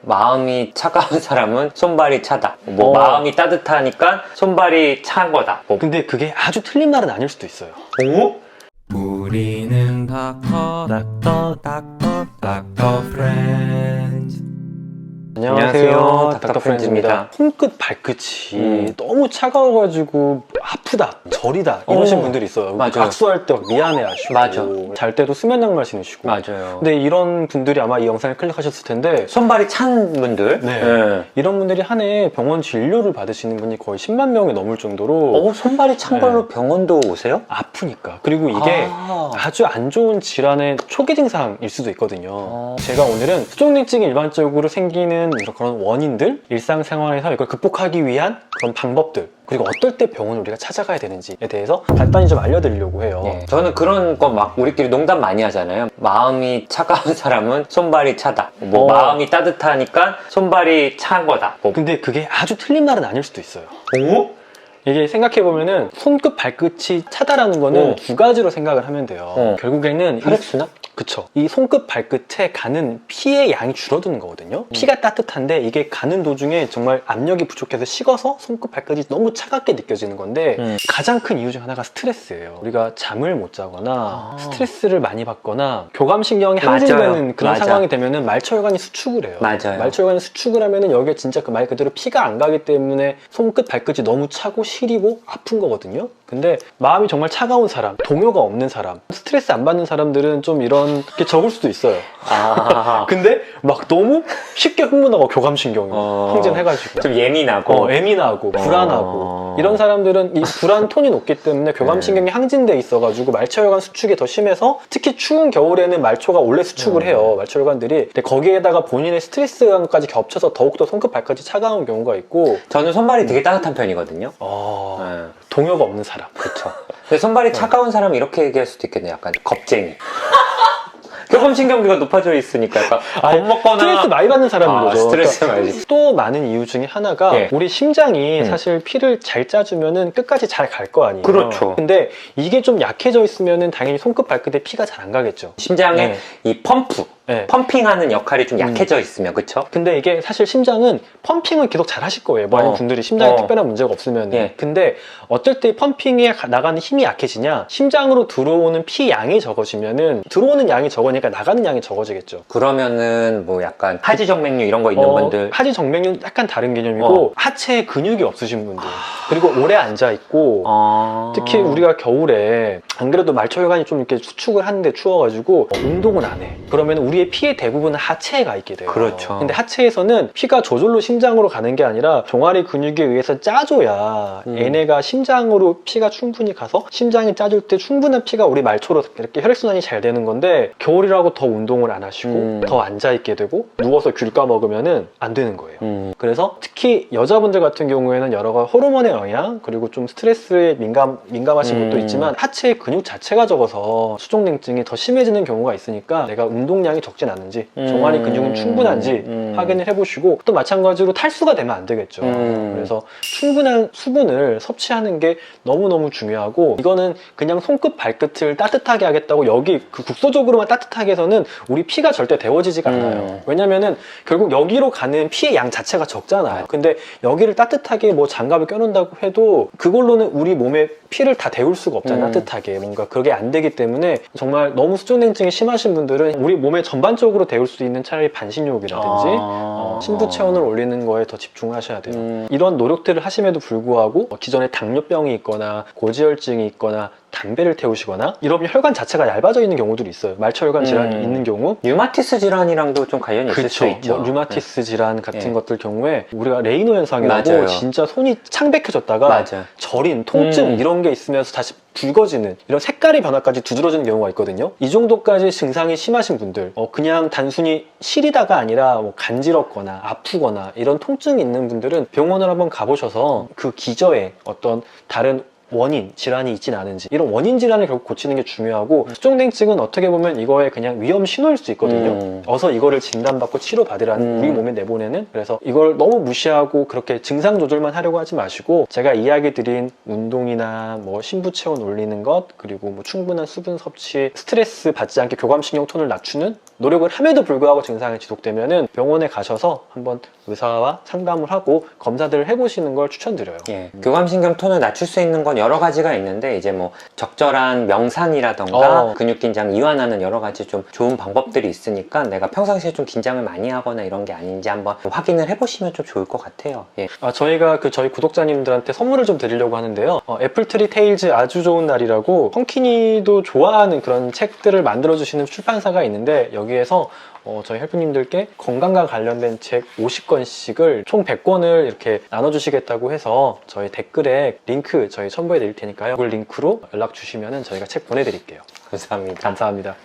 마음이 차가운 사람은 손발이 차다. 뭐 마음이 따뜻하니까 손발이 찬 거다. 뭐. 근데 그게 아주 틀린 말은 아닐 수도 있어요. 우리는 닥터 프렌즈. 안녕하세요, 닥터 프렌즈입니다. 손끝 발끝이 너무 차가워가지고 아프다, 저리다 이러신 분들이 있어요. 맞아요. 악수할 때 미안해하시고, 맞아. 잘 때도 수면 양말 신으시고. 맞아요. 근데 이런 분들이 아마 이 영상을 클릭하셨을 텐데, 손발이 찬 분들. 네. 이런 분들이 한 해에 병원 진료를 받으시는 분이 거의 10만 명이 넘을 정도로 손발이 찬 걸로 병원도 오세요? 아프니까. 그리고 이게 아주 안 좋은 질환의 초기 증상일 수도 있거든요. 제가 오늘은 수족냉증이 일반적으로 생기는 그런 원인들, 일상생활에서 이걸 극복하기 위한 그런 방법들, 그리고 어떨 때 병원을 우리가 찾아가야 되는지에 대해서 간단히 좀 알려드리려고 해요. 저는 그런 거 막 우리끼리 농담 많이 하잖아요. 마음이 차가운 사람은 손발이 차다. 뭐 마음이 따뜻하니까 손발이 찬 거다. 뭐. 근데 그게 아주 틀린 말은 아닐 수도 있어요. 이게 생각해보면은 손끝 발끝이 차다라는 거는 두 가지로 생각을 하면 돼요. 결국에는 혈액순환? 그쵸. 이 손끝 발끝에 가는 피의 양이 줄어드는 거거든요. 피가 따뜻한데 이게 가는 도중에 정말 압력이 부족해서 식어서 손끝 발끝이 너무 차갑게 느껴지는 건데 가장 큰 이유 중 하나가 스트레스예요. 우리가 잠을 못 자거나 스트레스를 많이 받거나 교감신경이 항진되는 그런 상황이 되면은 말초혈관이 수축을 해요. 맞아요. 말초혈관이 수축을 하면은 여기에 진짜 그 말 그대로 피가 안 가기 때문에 손끝 발끝이 너무 차고 시리고 아픈 거거든요. 근데 마음이 정말 차가운 사람, 동요가 없는 사람, 스트레스 안 받는 사람들은 좀 이런 게 적을 수도 있어요. 근데 막 너무 쉽게 흥분하고 교감신경이 항진해가지고 좀 예민하고 예민하고 불안하고 이런 사람들은 이 불안 톤이 높기 때문에 교감신경이 항진돼 있어가지고 말초혈관 수축이 더 심해서 특히 추운 겨울에는 말초가 원래 수축을 해요. 말초혈관들이. 근데 거기에다가 본인의 스트레스감까지 겹쳐서 더욱더 손끝 발끝이 차가운 경우가 있고. 저는 손발이 되게 따뜻한 편이거든요. 동요가 없는 사람. 그렇죠. 근데 손발이 차가운 사람은 이렇게 얘기할 수도 있겠네요. 약간 겁쟁이. 교감신경계가 높아져 있으니까 약간 겁먹거나 스트레스 많이 받는 사람인 거죠. 스트레스 그러니까 많이. 또 많은 이유 중에 하나가 우리 심장이 사실 피를 잘 짜주면은 끝까지 잘 갈 거 아니에요. 그렇죠. 근데 이게 좀 약해져 있으면은 당연히 손끝 발끝에 피가 잘 안 가겠죠. 심장의 이 펌프, 펌핑하는 역할이 좀 약해져 있으면, 그쵸? 근데 이게 사실 심장은 펌핑을 계속 잘 하실 거예요. 많은 분들이 심장에 특별한 문제가 없으면. 근데 어쩔 때 펌핑에 나가는 힘이 약해지냐, 심장으로 들어오는 피 양이 적어지면은 들어오는 양이 적으니까 나가는 양이 적어지겠죠. 그러면은 뭐 약간 하지정맥류 이런 거 있는 분들. 하지정맥류는 약간 다른 개념이고 하체에 근육이 없으신 분들, 그리고 오래 앉아있고 특히 우리가 겨울에 안 그래도 말초혈관이 좀 이렇게 수축을 하는데 추워가지고 운동을 안 해. 그러면 우리의 피의 대부분은 하체에 가 있게 돼요. 그렇죠. 근데 하체에서는 피가 저절로 심장으로 가는 게 아니라 종아리 근육에 의해서 짜줘야 얘네가 심장으로 피가 충분히 가서 심장이 짜줄 때 충분한 피가 우리 말초로 이렇게 혈액순환이 잘 되는 건데 겨울이라고 더 운동을 안 하시고 더 앉아있게 되고 누워서 귤 까먹으면은 안 되는 거예요. 그래서 특히 여자분들 같은 경우에는 여러 가지 호르몬의 영향, 그리고 좀 스트레스에 민감하신 것도 있지만 하체의 근육 자체가 적어서 수족냉증이 더 심해지는 경우가 있으니까 내가 운동량이 적진 않은지 종아리 근육은 충분한지 확인을 해보시고, 또 마찬가지로 탈수가 되면 안 되겠죠. 그래서 충분한 수분을 섭취하는 게 너무너무 중요하고, 이거는 그냥 손끝 발끝을 따뜻하게 하겠다고 여기 그 국소적으로만 따뜻하게 해서는 우리 피가 절대 데워지지가 않아요. 왜냐면은 결국 여기로 가는 피의 양 자체가 적잖아요. 근데 여기를 따뜻하게 뭐 장갑을 껴놓는다고 해도 그걸로는 우리 몸에 피를 다 데울 수가 없잖아요. 따뜻하게 뭔가 그게 안 되기 때문에 정말 너무 수족냉증이 심하신 분들은 우리 몸에 전반적으로 데울 수 있는 차라리 반신욕이라든지 신부 체온을 올리는 거에 더 집중을 하셔야 돼요. 이런 노력들을 하심에도 불구하고 기존에 당뇨병이 있거나 고지혈증이 있거나 담배를 태우시거나 이러면 혈관 자체가 얇아져 있는 경우들이 있어요. 말초혈관 질환이 있는 경우. 류마티스 질환이랑도 좀 관련이 있을 수 있죠. 뭐 류마티스 질환 같은 것들 경우에 우리가 레이노 현상이라고 진짜 손이 창백해졌다가 저린, 통증 이런 게 있으면서 다시 붉어지는 이런 색깔의 변화까지 두드러지는 경우가 있거든요. 이 정도까지 증상이 심하신 분들, 그냥 단순히 시리다가 아니라 뭐 간지럽거나 아프거나 이런 통증이 있는 분들은 병원을 한번 가보셔서 그 기저에 어떤 다른 원인, 질환이 있진 않은지, 이런 원인 질환을 결국 고치는 게 중요하고, 수족냉증은 어떻게 보면 이거의 그냥 위험 신호일 수 있거든요. 어서 이거를 진단받고 치료받으라는 우리 몸에 내보내는. 그래서 이걸 너무 무시하고 그렇게 증상 조절만 하려고 하지 마시고, 제가 이야기 드린 운동이나 뭐 신부 체온 올리는 것, 그리고 뭐 충분한 수분 섭취, 스트레스 받지 않게 교감신경 톤을 낮추는 노력을 함에도 불구하고 증상이 지속되면은 병원에 가셔서 한번 의사와 상담을 하고 검사들을 해보시는 걸 추천드려요. 예, 교감신경 톤을 낮출 수 있는 건 여러 가지가 있는데 이제 뭐 적절한 명상이라던가 근육 긴장 이완하는 여러 가지 좀 좋은 방법들이 있으니까 내가 평상시에 좀 긴장을 많이 하거나 이런 게 아닌지 한번 확인을 해보시면 좀 좋을 것 같아요. 예. 저희가 저희 구독자님들한테 선물을 좀 드리려고 하는데요. 애플트리 테일즈 아주 좋은 날이라고 펑키니도 좋아하는 그런 책들을 만들어주시는 출판사가 있는데 여기에서 저희 헬프님들께 건강과 관련된 책 50권씩을 총 100권을 이렇게 나눠주시겠다고 해서 저희 댓글에 링크 저희 첨부해 드릴 테니까요. 그 링크로 연락 주시면 저희가 책 보내드릴게요. 감사합니다. 감사합니다.